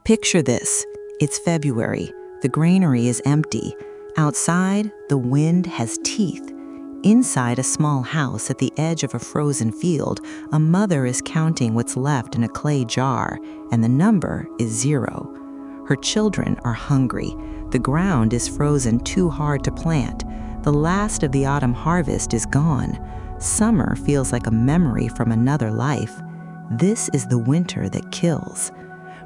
Picture this. It's February. The granary is empty. Outside, the wind has teeth. Inside a small house at the edge of a frozen field, a mother is counting what's left in a clay jar, and the number is 0. Her children are hungry. The ground is frozen too hard to plant. The last of the autumn harvest is gone. Summer feels like a memory from another life. This is the winter that kills.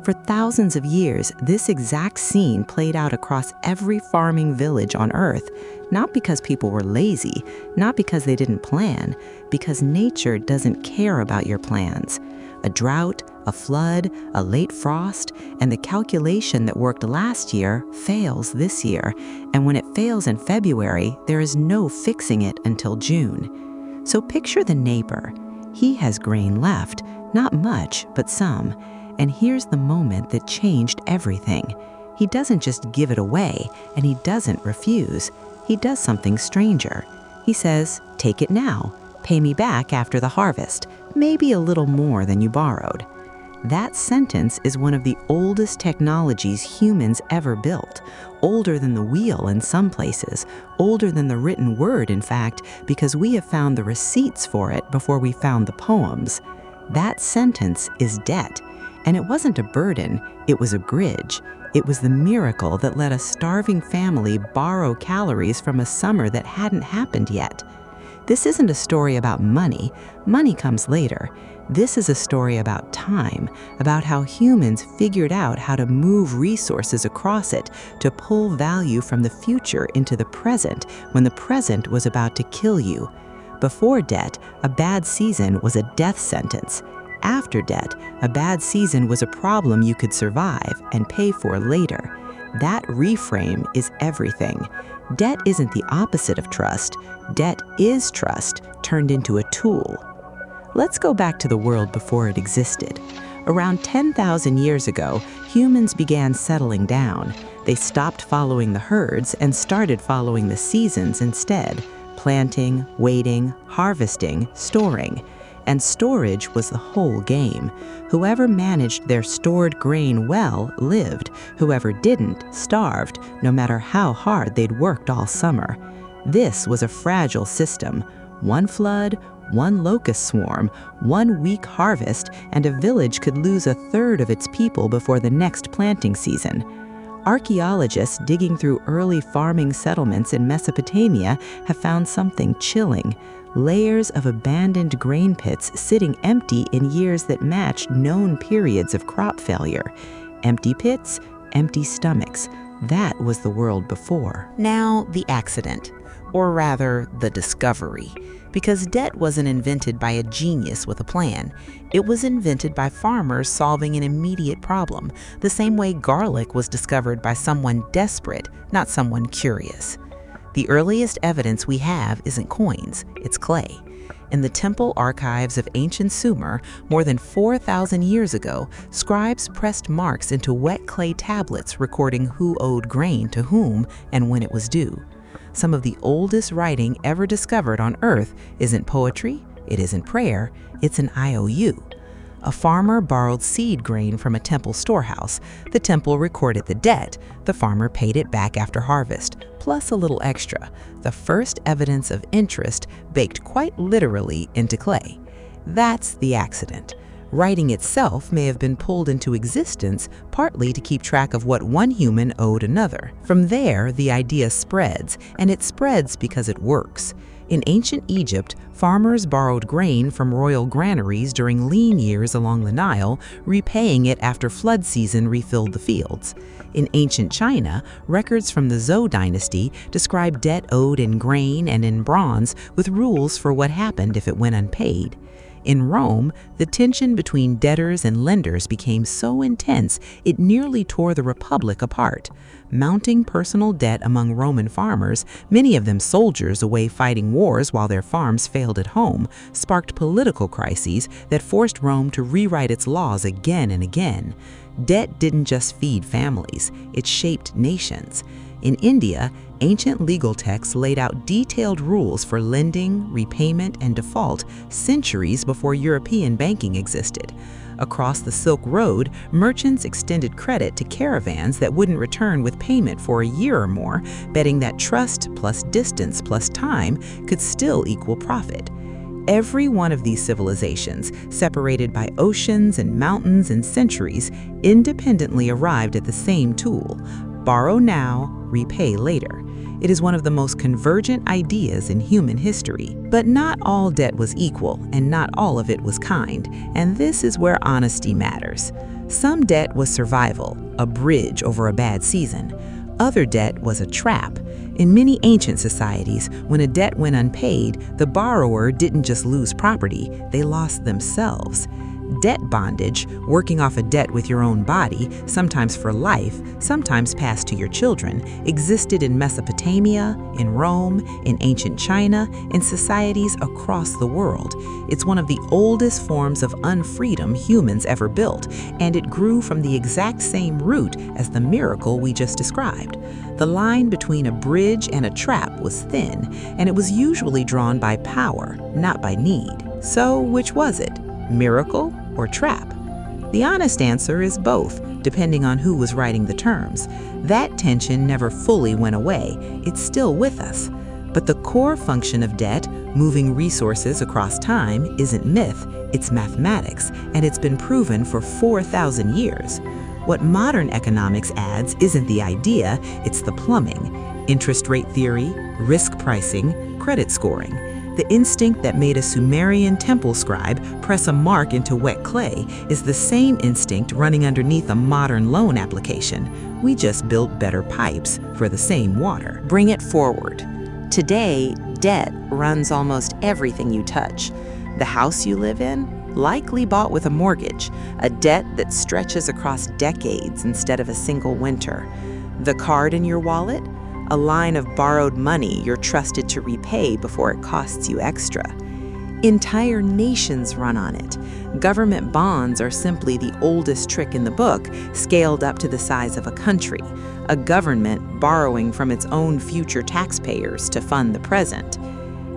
For thousands of years, this exact scene played out across every farming village on Earth, not because people were lazy, not because they didn't plan, because nature doesn't care about your plans. A drought, a flood, a late frost, and the calculation that worked last year fails this year, and when it fails in February, there is no fixing it until June. So picture the neighbor. He has grain left, not much, but some. And here's the moment that changed everything. He doesn't just give it away, and he doesn't refuse. He does something stranger. He says, "Take it now. Pay me back after the harvest, maybe a little more than you borrowed." That sentence is one of the oldest technologies humans ever built, older than the wheel in some places, older than the written word, in fact, because we have found the receipts for it before we found the poems. That sentence is debt. And it wasn't a burden, it was a bridge. It was the miracle that let a starving family borrow calories from a summer that hadn't happened yet. This isn't a story about money. Money comes later. This is a story about time, about how humans figured out how to move resources across it, to pull value from the future into the present when the present was about to kill you. Before debt, a bad season was a death sentence. After debt, a bad season was a problem you could survive and pay for later. That reframe is everything. Debt isn't the opposite of trust. Debt is trust, turned into a tool. Let's go back to the world before it existed. Around 10,000 years ago, humans began settling down. They stopped following the herds and started following the seasons instead, planting, waiting, harvesting, storing. And storage was the whole game. Whoever managed their stored grain well lived. Whoever didn't starved, no matter how hard they'd worked all summer. This was a fragile system. One flood, one locust swarm, one weak harvest, and a village could lose a third of its people before the next planting season. Archaeologists digging through early farming settlements in Mesopotamia have found something chilling. Layers of abandoned grain pits sitting empty in years that matched known periods of crop failure. Empty pits, empty stomachs. That was the world before. Now, the accident, or rather, the discovery. Because debt wasn't invented by a genius with a plan. It was invented by farmers solving an immediate problem, the same way garlic was discovered by someone desperate, not someone curious. The earliest evidence we have isn't coins, it's clay. In the temple archives of ancient Sumer, more than 4,000 years ago, scribes pressed marks into wet clay tablets recording who owed grain to whom and when it was due. Some of the oldest writing ever discovered on Earth isn't poetry, it isn't prayer, it's an IOU. A farmer borrowed seed grain from a temple storehouse. The temple recorded the debt. The farmer paid it back after harvest, plus a little extra. The first evidence of interest baked quite literally into clay. That's the accident. Writing itself may have been pulled into existence partly to keep track of what one human owed another. From there, the idea spreads, and it spreads because it works. In ancient Egypt, farmers borrowed grain from royal granaries during lean years along the Nile, repaying it after flood season refilled the fields. In ancient China, records from the Zhou dynasty describe debt owed in grain and in bronze with rules for what happened if it went unpaid. In Rome, the tension between debtors and lenders became so intense it nearly tore the Republic apart. Mounting personal debt among Roman farmers, many of them soldiers away fighting wars while their farms failed at home, sparked political crises that forced Rome to rewrite its laws again and again. Debt didn't just feed families, it shaped nations. In India, ancient legal texts laid out detailed rules for lending, repayment, and default centuries before European banking existed. Across the Silk Road, merchants extended credit to caravans that wouldn't return with payment for a year or more, betting that trust plus distance plus time could still equal profit. Every one of these civilizations, separated by oceans and mountains and centuries, independently arrived at the same tool: borrow now, repay later. It is one of the most convergent ideas in human history. But not all debt was equal, and not all of it was kind, and this is where honesty matters. Some debt was survival, a bridge over a bad season. Other debt was a trap. In many ancient societies, when a debt went unpaid, the borrower didn't just lose property, they lost themselves. Debt bondage, working off a debt with your own body, sometimes for life, sometimes passed to your children, existed in Mesopotamia, in Rome, in ancient China, in societies across the world. It's one of the oldest forms of unfreedom humans ever built, and it grew from the exact same root as the miracle we just described. The line between a bridge and a trap was thin, and it was usually drawn by power, not by need. So which was it? Miracle or trap? The honest answer is both, depending on who was writing the terms. That tension never fully went away. It's still with us. But the core function of debt, moving resources across time, isn't myth, it's mathematics, and it's been proven for 4,000 years. What modern economics adds isn't the idea, it's the plumbing. Interest rate theory, risk pricing, credit scoring. The instinct that made a Sumerian temple scribe press a mark into wet clay is the same instinct running underneath a modern loan application. We just built better pipes for the same water. Bring it forward. Today, debt runs almost everything you touch. The house you live in, likely bought with a mortgage, a debt that stretches across decades instead of a single winter. The card in your wallet, a line of borrowed money you're trusted to repay before it costs you extra. Entire nations run on it. Government bonds are simply the oldest trick in the book, scaled up to the size of a country. A government borrowing from its own future taxpayers to fund the present.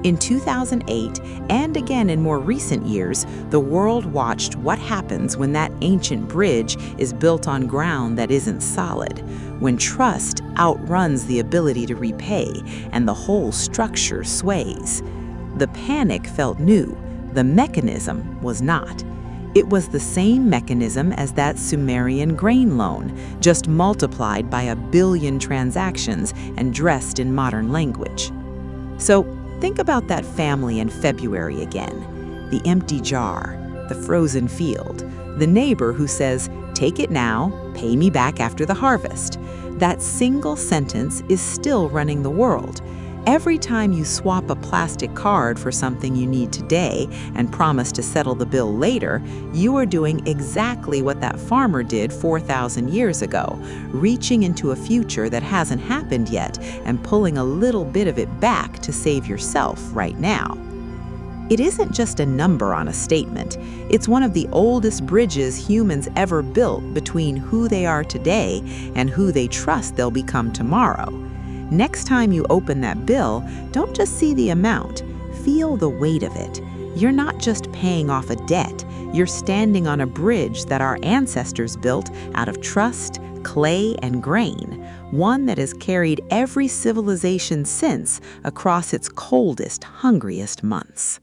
In 2008, and again in more recent years, the world watched what happens when that ancient bridge is built on ground that isn't solid, when trust outruns the ability to repay and the whole structure sways. The panic felt new, the mechanism was not. It was the same mechanism as that Sumerian grain loan, just multiplied by 1 billion transactions and dressed in modern language. So, think about that family in February again. The empty jar, the frozen field, the neighbor who says, "Take it now, pay me back after the harvest." That single sentence is still running the world. Every time you swap a plastic card for something you need today and promise to settle the bill later, you are doing exactly what that farmer did 4,000 years ago, reaching into a future that hasn't happened yet and pulling a little bit of it back to save yourself right now. It isn't just a number on a statement. It's one of the oldest bridges humans ever built between who they are today and who they trust they'll become tomorrow. Next time you open that bill, don't just see the amount, feel the weight of it. You're not just paying off a debt, you're standing on a bridge that our ancestors built out of trust, clay, and grain, one that has carried every civilization since across its coldest, hungriest months.